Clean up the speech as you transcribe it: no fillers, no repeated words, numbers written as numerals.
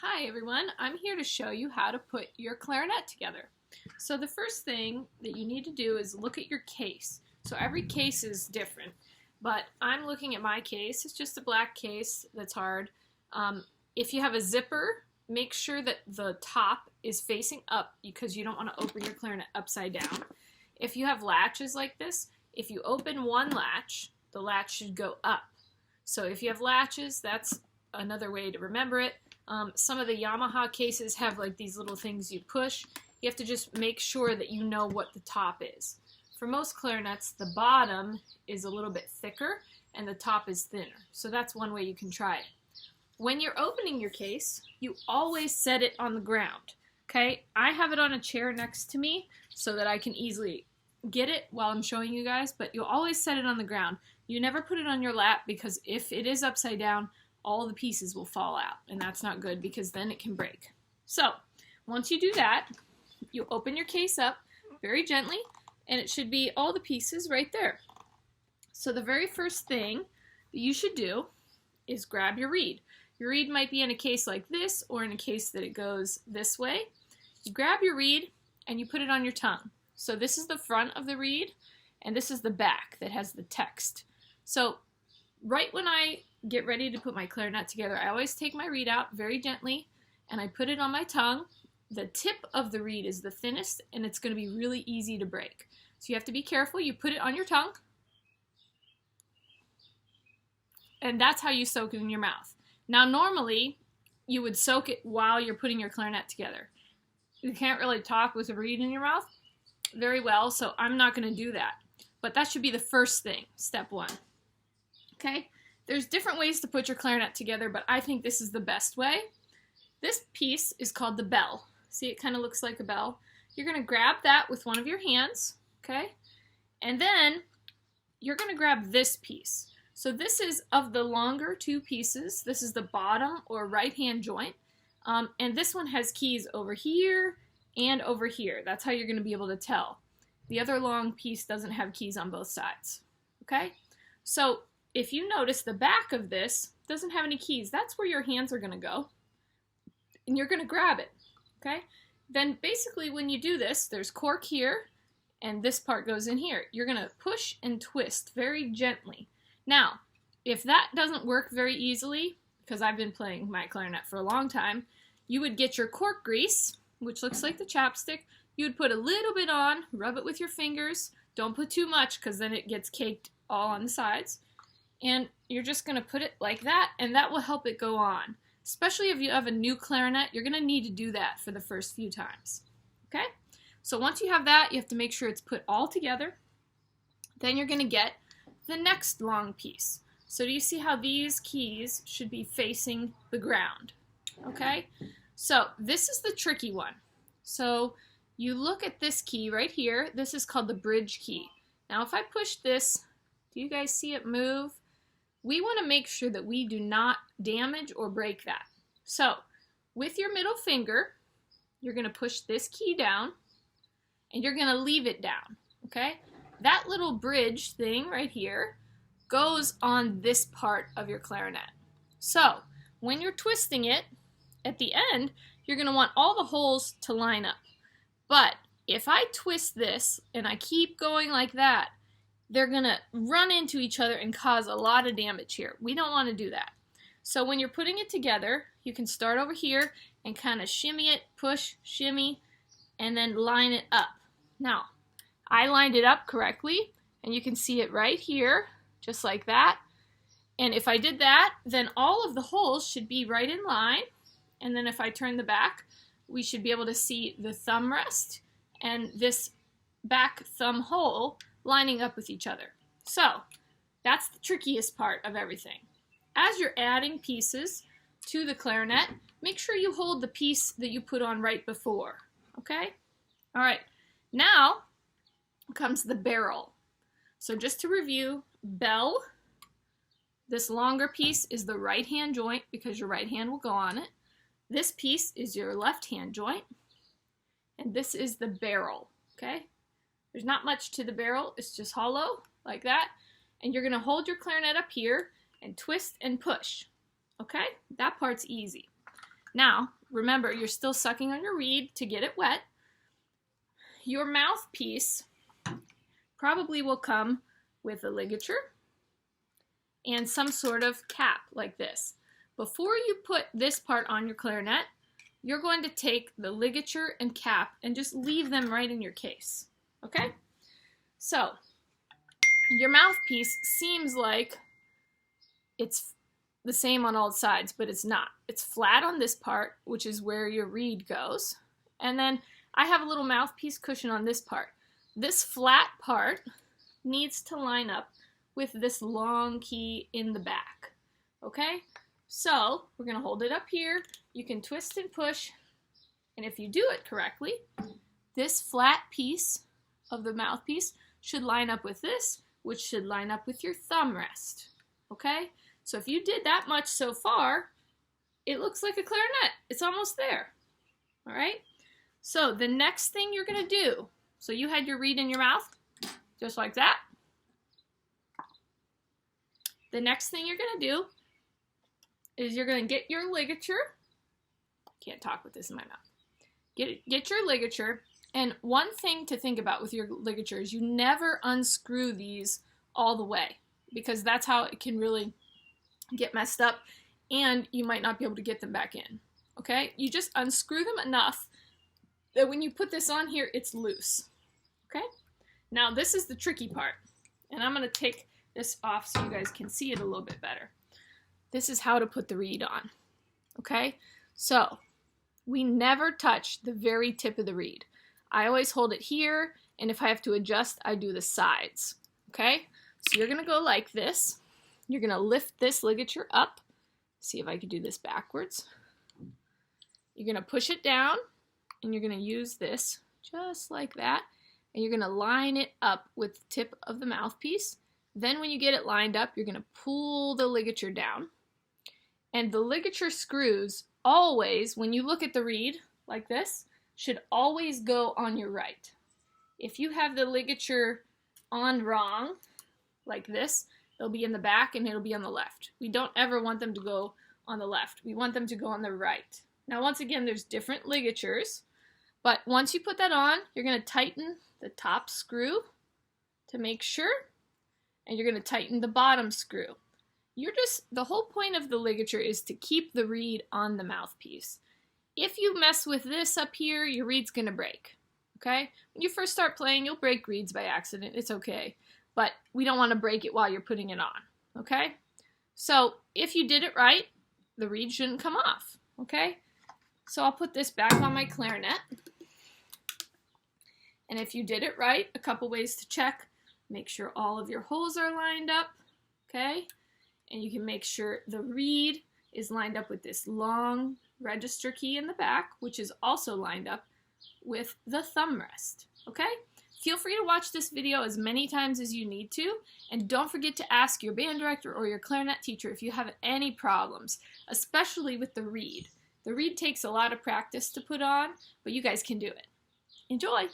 Hi everyone, I'm here to show you how to put your clarinet together. So the first thing that you need to do is look at your case. So every case is different, but I'm looking at my case. It's just a black case that's hard. If you have a zipper, make sure that the top is facing up because you don't want to open your clarinet upside down. If you have latches like this, if you open one latch, the latch should go up. So if you have latches, that's another way to remember it. Some of the Yamaha cases have like these little things you push. You have to just make sure that you know what the top is. For most clarinets, the bottom is a little bit thicker and the top is thinner. So that's one way you can try it. When you're opening your case, you always set it on the ground. Okay, I have it on a chair next to me so that I can easily get it while I'm showing you guys, but you'll always set it on the ground. You never put it on your lap because if it is upside down, all the pieces will fall out, and that's not good because then it can break. So once you do that, you open your case up very gently, and it should be all the pieces right there. So the very first thing that you should do is grab your reed. Your reed might be in a case like this or in a case that it goes this way. You grab your reed and you put it on your tongue. So this is the front of the reed, and this is the back that has the text. So right when I get ready to put my clarinet together, I always take my reed out very gently and I put it on my tongue. The tip of the reed is the thinnest and it's going to be really easy to break. So you have to be careful. You put it on your tongue and that's how you soak it in your mouth. Now normally you would soak it while you're putting your clarinet together. You can't really talk with a reed in your mouth very well, so I'm not going to do that. But that should be the first thing, step one. Okay? There's different ways to put your clarinet together, but I think this is the best way. This piece is called the bell. See, it kind of looks like a bell. You're going to grab that with one of your hands, okay? And then you're going to grab this piece. So this is of the longer two pieces. This is the bottom or right hand joint. And this one has keys over here and over here. That's how you're going to be able to tell. The other long piece doesn't have keys on both sides, okay? So if you notice, the back of this doesn't have any keys. That's where your hands are going to go. And you're going to grab it, okay? Then basically when you do this, there's cork here, and this part goes in here. You're going to push and twist very gently. Now, if that doesn't work very easily, because I've been playing my clarinet for a long time, you would get your cork grease, which looks like the chapstick. You would put a little bit on, rub it with your fingers. Don't put too much because then it gets caked all on the sides. And you're just going to put it like that, and that will help it go on. Especially if you have a new clarinet, you're going to need to do that for the first few times. Okay? So once you have that, you have to make sure it's put all together. Then you're going to get the next long piece. So do you see how these keys should be facing the ground? Okay? So this is the tricky one. So you look at this key right here. This is called the bridge key. Now if I push this, do you guys see it move? We want to make sure that we do not damage or break that. So with your middle finger, you're going to push this key down and you're going to leave it down, okay? That little bridge thing right here goes on this part of your clarinet. So when you're twisting it, at the end, you're going to want all the holes to line up. But if I twist this and I keep going like that, they're going to run into each other and cause a lot of damage here. We don't want to do that. So when you're putting it together, you can start over here and kind of shimmy it, push, shimmy, and then line it up. Now, I lined it up correctly, and you can see it right here, just like that. And if I did that, then all of the holes should be right in line. And then if I turn the back, we should be able to see the thumb rest and this back thumb hole lining up with each other. So that's the trickiest part of everything. As you're adding pieces to the clarinet, make sure you hold the piece that you put on right before, okay? All right, now comes the barrel. So just to review, bell, this longer piece is the right hand joint because your right hand will go on it. This piece is your left hand joint, and this is the barrel, okay? There's not much to the barrel, it's just hollow, like that. And you're gonna hold your clarinet up here and twist and push, okay? That part's easy. Now, remember, you're still sucking on your reed to get it wet. Your mouthpiece probably will come with a ligature and some sort of cap like this. Before you put this part on your clarinet, you're going to take the ligature and cap and just leave them right in your case, okay? So, your mouthpiece seems like it's the same on all sides, but it's not. It's flat on this part, which is where your reed goes, and then I have a little mouthpiece cushion on this part. This flat part needs to line up with this long key in the back, okay? So, we're going to hold it up here. You can twist and push, and if you do it correctly, this flat piece of the mouthpiece should line up with this, which should line up with your thumb rest, okay? So if you did that much so far, it looks like a clarinet. It's almost there, all right? So the next thing you're going to do, so you had your reed in your mouth, just like that. The next thing you're going to do is you're going to get your ligature. Can't talk with this in my mouth. Get your ligature, and one thing to think about with your ligature is you never unscrew these all the way, because that's how it can really get messed up, and you might not be able to get them back in, okay? You just unscrew them enough that when you put this on here, it's loose, okay? Now, this is the tricky part, and I'm going to take this off so you guys can see it a little bit better. This is how to put the reed on, okay? So, we never touch the very tip of the reed. I always hold it here, and if I have to adjust, I do the sides, okay? So you're going to go like this. You're going to lift this ligature up. See if I can do this backwards. You're going to push it down, and you're going to use this just like that, and you're going to line it up with the tip of the mouthpiece. Then when you get it lined up, you're going to pull the ligature down, and the ligature screws always, when you look at the reed like this, should always go on your right. If you have the ligature on wrong, like this, they'll be in the back and it'll be on the left. We don't ever want them to go on the left. We want them to go on the right. Now, once again, there's different ligatures, but once you put that on, you're going to tighten the top screw to make sure, and you're going to tighten the bottom screw. The whole point of the ligature is to keep the reed on the mouthpiece. If you mess with this up here, your reed's going to break, okay? When you first start playing, you'll break reeds by accident. It's okay, but we don't want to break it while you're putting it on, okay? So if you did it right, the reed shouldn't come off, okay? So I'll put this back on my clarinet. And if you did it right, a couple ways to check. Make sure all of your holes are lined up, okay? And you can make sure the reed is lined up with this long register key in the back, which is also lined up with the thumb rest, okay? Feel free to watch this video as many times as you need to, and don't forget to ask your band director or your clarinet teacher if you have any problems, especially with the reed. The reed takes a lot of practice to put on, but you guys can do it. Enjoy!